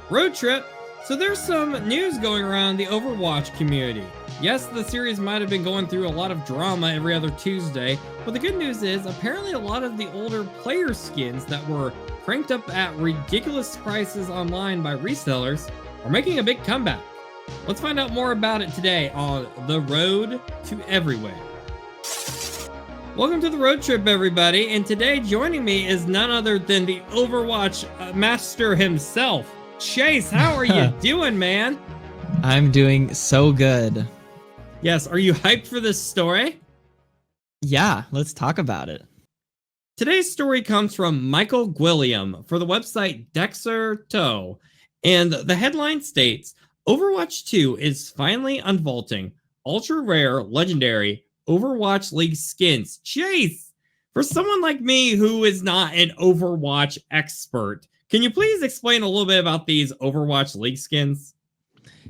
Road trip. So there's some news going around the Overwatch community. Yes, the series might have been going through a lot of drama every other Tuesday, but the good news is apparently a lot of the older player skins that were cranked up at ridiculous prices online by resellers are making a big comeback. Let's find out more about it today on The Road to Everywhere. Welcome to the road trip, everybody, and today joining me is none other than the Overwatch master himself. Chase, how are you doing, man? I'm doing so good. Yes, are you hyped for this story? Yeah, let's talk about it. Today's story comes from Michael Gwilliam for the website Dexerto, and the headline states, Overwatch 2 is finally unvaulting ultra-rare, legendary Overwatch League skins. Chase, for someone like me who is not an Overwatch expert, can you please explain a little bit about these Overwatch League skins?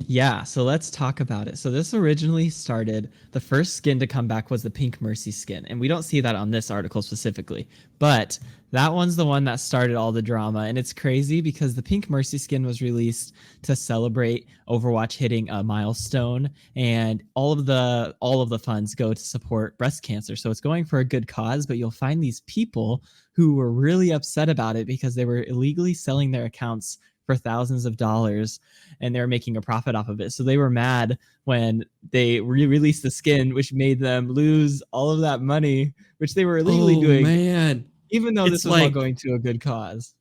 Yeah, so let's talk about it. So this originally started, the first skin to come back was the Pink Mercy skin, and we don't see that on this article specifically, but that one's the one that started all the drama, and it's crazy because the Pink Mercy skin was released to celebrate Overwatch hitting a milestone, and all of the funds go to support breast cancer. So it's going for a good cause, but you'll find these people who were really upset about it because they were illegally selling their accounts for thousands of dollars and they were making a profit off of it. So they were mad when they re-released the skin, which made them lose all of that money, which they were illegally doing. Man, even though this was all going to a good cause.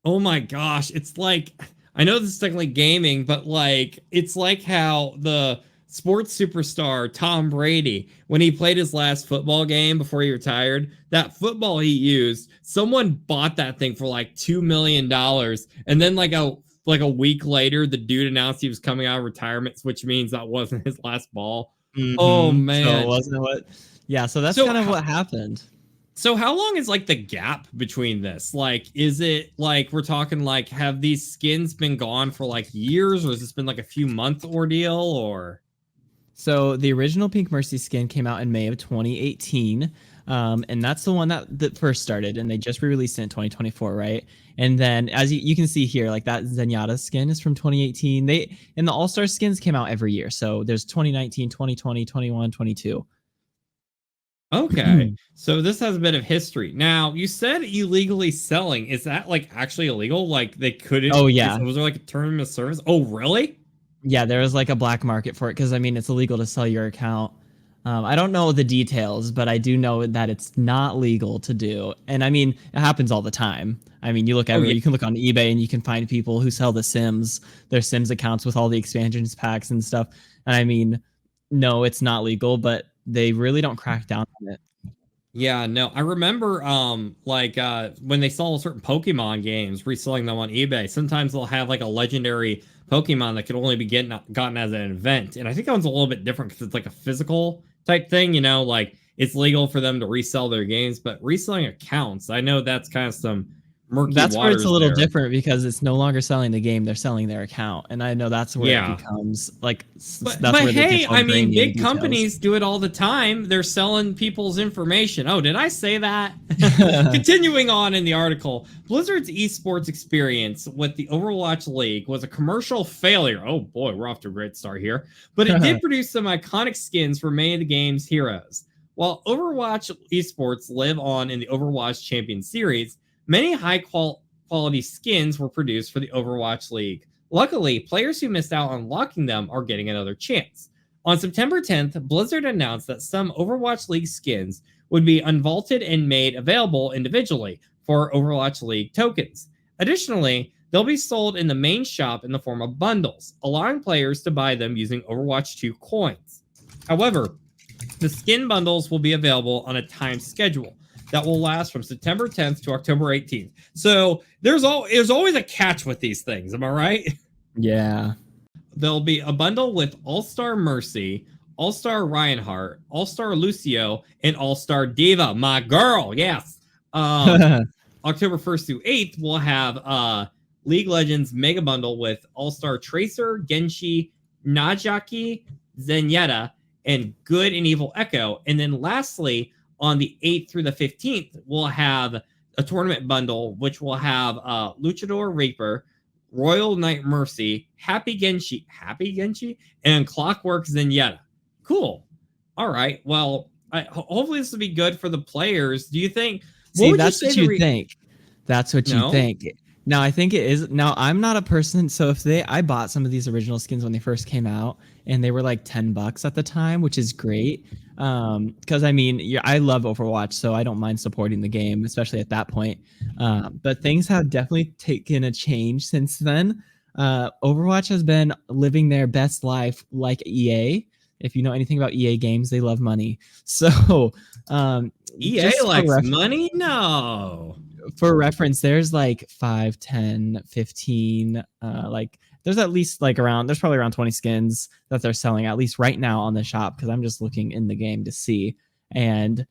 Oh my gosh, it's like, I know this is technically gaming, but like, it's like how the sports superstar Tom Brady, when he played his last football game before he retired, that football he used, someone bought that thing for like $2 million. And then like a week later, the dude announced he was coming out of retirement, which means that wasn't his last ball. Mm-hmm. Oh man. So it wasn't what? Yeah, so that's kind of what happened. So how long is like the gap between this? Like, is it like we're talking like have these skins been gone for like years, or has this been like a few month ordeal, or? So the original Pink Mercy skin came out in May of 2018, and that's the one that first started, and they just re-released it in 2024, right? And then as you can see here, like that Zenyatta skin is from 2018. And the All-Star skins came out every year. So there's 2019, 2020, 21, 22. Okay, so this has a bit of history. Now, you said illegally selling. Is that like actually illegal? Like they couldn't? Oh yeah. Was there like a term of service? Oh really? Yeah, there was like a black market for it because, I mean, it's illegal to sell your account. I don't know the details, but I do know that it's not legal to do. And I mean, it happens all the time. I mean, you look everywhere. You can look on eBay and you can find people who sell the Sims, their Sims accounts with all the expansions packs and stuff. And I mean, no, it's not legal, but they really don't crack down on it. Yeah, no, I remember when they sell certain Pokemon games, reselling them on eBay, sometimes they'll have like a legendary Pokemon that could only be gotten as an event. And I think that one's a little bit different because it's like a physical type thing, you know, like it's legal for them to resell their games, but reselling accounts, I know that's kind of some murky That's where it's a little there. Different because it's no longer selling the game, they're selling their account. And I know that's where it becomes like, but hey, I mean, big companies do it all the time. They're selling people's information. Oh, did I say that? Continuing on in the article, Blizzard's esports experience with the Overwatch League was a commercial failure. Oh boy, we're off to a great start here. But it did produce some iconic skins for many of the game's heroes. While Overwatch esports live on in the Overwatch Champion Series, many high-quality skins were produced for the Overwatch League. Luckily, players who missed out on unlocking them are getting another chance. On September 10th, Blizzard announced that some Overwatch League skins would be unvaulted and made available individually for Overwatch League tokens. Additionally, they'll be sold in the main shop in the form of bundles, allowing players to buy them using Overwatch 2 coins. However, the skin bundles will be available on a time schedule that will last from September 10th to October 18th. So there's always a catch with these things. Am I right? Yeah. There'll be a bundle with All-Star Mercy, All-Star Reinhardt, All-Star Lucio, and All-Star Diva, my girl. Yes. October 1st through 8th, we'll have League Legends Mega Bundle with All-Star Tracer, Genshi, Najaki, Zenyatta, and Good and Evil Echo. And then lastly, on the 8th through the 15th, we'll have a tournament bundle, which will have Luchador Reaper, Royal Knight Mercy, Happy Genshi, and Clockwork Zenyatta. Cool. All right. Well, hopefully this will be good for the players. Do you think? See, that's what you think. That's what you think. Now, I think it is. Now, I'm not a person. So I bought some of these original skins when they first came out, and they were like $10 at the time, which is great. Because I mean, I love Overwatch, so I don't mind supporting the game, especially at that point. But things have definitely taken a change since then. Overwatch has been living their best life like EA. If you know anything about EA games, they love money. So EA likes money? No. For reference, there's like 5, 10, 15, like there's at least like there's probably around 20 skins that they're selling at least right now on the shop, because I'm just looking in the game to see. And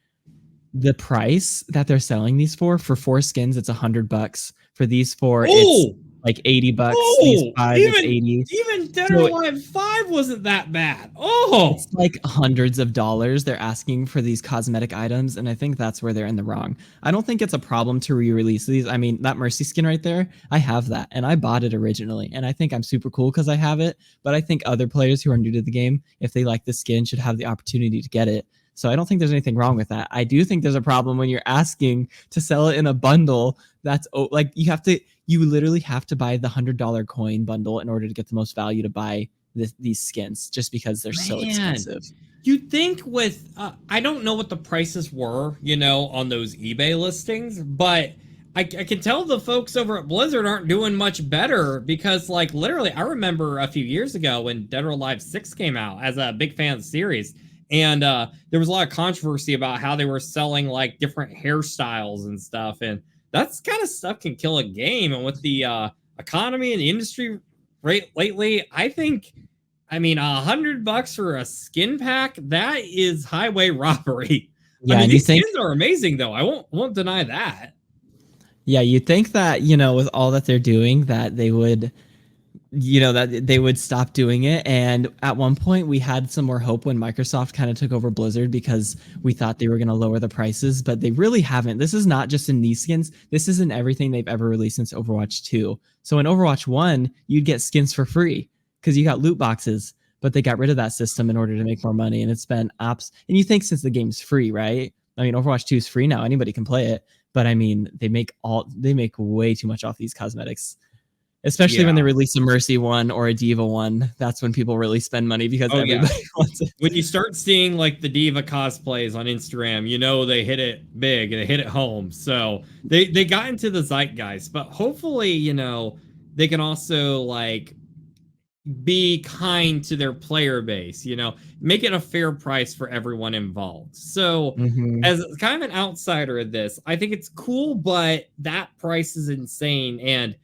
the price that they're selling these for 4 skins, it's $100. For these 4, it's like $80. These 5, it's 80. Even Dead or Alive 5 wasn't that bad. It's like hundreds of dollars they're asking for these cosmetic items, and I think that's where they're in the wrong. I don't think it's a problem to re-release these. I mean, that Mercy skin right there, I have that, and I bought it originally, and I think I'm super cool because I have it, but I think other players who are new to the game, if they like the skin, should have the opportunity to get it. So I don't think there's anything wrong with that. I do think there's a problem when you're asking to sell it in a bundle that's like you literally have to buy the $100 coin bundle in order to get the most value to buy these skins, just because they're so expensive. You'd think with I don't know what the prices were, on those eBay listings, but I can tell the folks over at Blizzard aren't doing much better, because like literally I remember a few years ago when Dead or Alive 6 came out, as a big fan of the series, and there was a lot of controversy about how they were selling like different hairstyles and stuff, and that's kind of stuff can kill a game. And with the economy and the industry rate lately, I think, I mean, $100 for a skin pack, that is highway robbery. Yeah, I mean, these skins are amazing, though. I won't deny that. Yeah, you'd think that, with all that they're doing, that they would, that they would stop doing it. And at one point, we had some more hope when Microsoft kind of took over Blizzard, because we thought they were going to lower the prices, but they really haven't. This is not just in these skins. This is in everything they've ever released since Overwatch 2. So in Overwatch 1, you'd get skins for free because you got loot boxes, but they got rid of that system in order to make more money. And it's been and you think since the game's free, right? I mean, Overwatch 2 is free now. Anybody can play it. But I mean, they make way too much off these cosmetics. Especially when they release a Mercy one or a Diva one, that's when people really spend money, because everybody wants it. When you start seeing like the Diva cosplays on Instagram, they hit it big, they hit it home. So they got into the zeitgeist, but hopefully, they can also like be kind to their player base, make it a fair price for everyone involved. So as kind of an outsider of this, I think it's cool, but that price is insane. And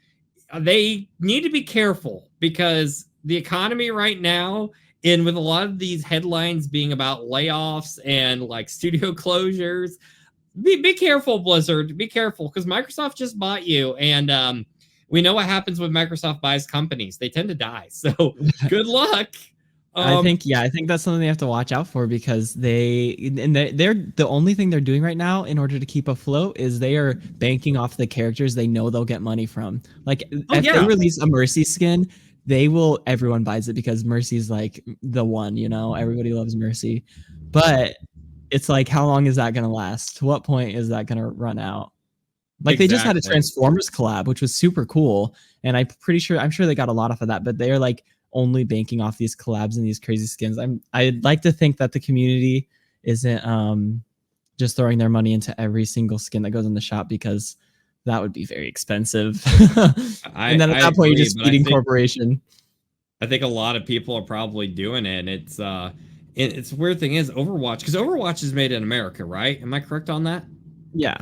they need to be careful, because the economy right now, and with a lot of these headlines being about layoffs and like studio closures, be careful, Blizzard. Be careful, because Microsoft just bought you, and we know what happens when Microsoft buys companies. They tend to die. So good luck. I think that's something they have to watch out for, because they're the only thing they're doing right now in order to keep afloat is they are banking off the characters they know they'll get money from. Like if they release a Mercy skin, everyone buys it because Mercy's like the one, everybody loves Mercy. But it's like, how long is that going to last? To what point is that going to run out? Like they just had a Transformers collab, which was super cool, and I'm sure they got a lot off of that, but they're like only banking off these collabs and these crazy skins. I'd like to think that the community isn't just throwing their money into every single skin that goes in the shop, because that would be very expensive. And then at that point, you're just feeding corporation. I think a lot of people are probably doing it. And it's the weird thing is Overwatch, because Overwatch is made in America, right? Am I correct on that? Yeah.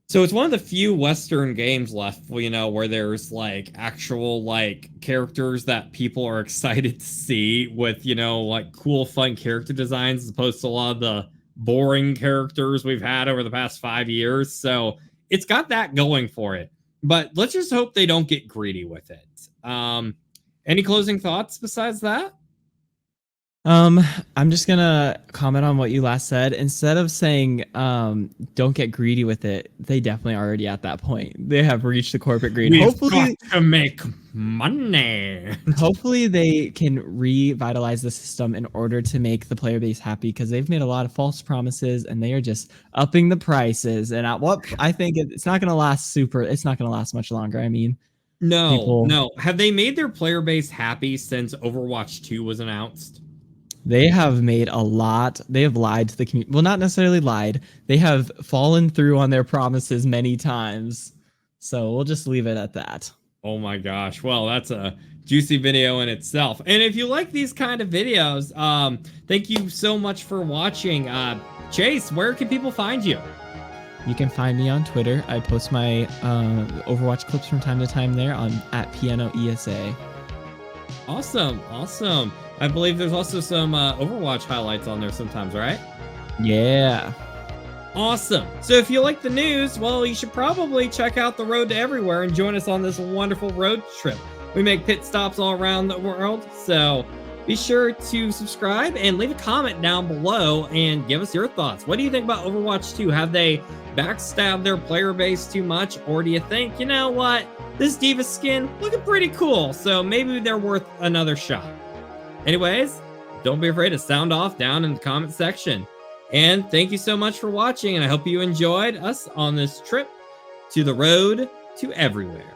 So it's one of the few Western games left, where there's like actual like characters that people are excited to see with, like cool, fun character designs, as opposed to a lot of the boring characters we've had over the past 5 years. So it's got that going for it. But let's just hope they don't get greedy with it. Any closing thoughts besides that? I'm just gonna comment on what you last said. Instead of saying don't get greedy with it, they definitely are already at that point. They have reached the corporate greed. We've got to make money. Hopefully they can revitalize the system in order to make the player base happy, because they've made a lot of false promises and they are just upping the prices. And I think it's not gonna last much longer. I mean, no. Have they made their player base happy since Overwatch 2 was announced? They have made a lot. They have lied to the community. Well, not necessarily lied. They have fallen through on their promises many times. So we'll just leave it at that. Oh my gosh. Well, that's a juicy video in itself. And if you like these kind of videos, thank you so much for watching. Chase, where can people find you? You can find me on Twitter. I post my Overwatch clips from time to time there on @PianoESA. Awesome. I believe there's also some Overwatch highlights on there sometimes, right? Yeah. Awesome. So if you like the news, well, you should probably check out the Road to Everywhere and join us on this wonderful road trip. We make pit stops all around the world, so be sure to subscribe and leave a comment down below and give us your thoughts. What do you think about Overwatch 2? Have they backstabbed their player base too much? Or do you think, you know what, this D.Va skin looking pretty cool, so maybe they're worth another shot? Anyways, don't be afraid to sound off down in the comment section. And thank you so much for watching, and I hope you enjoyed us on this trip to the road to everywhere.